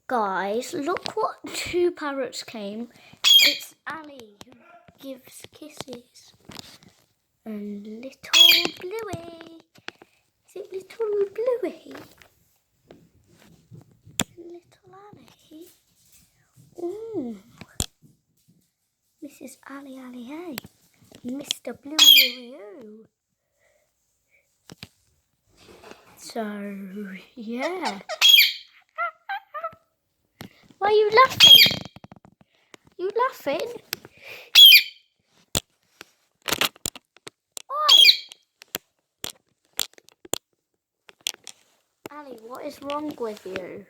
Guys, look what two parrots came. It's Ali who gives kisses. And little Bluey. Is it little Bluey? Little Ali. Ooh. Mrs. Alia. Mr. Bluey. So, yeah. Why are you laughing? You laughing? Oi! Ali, what is wrong with you?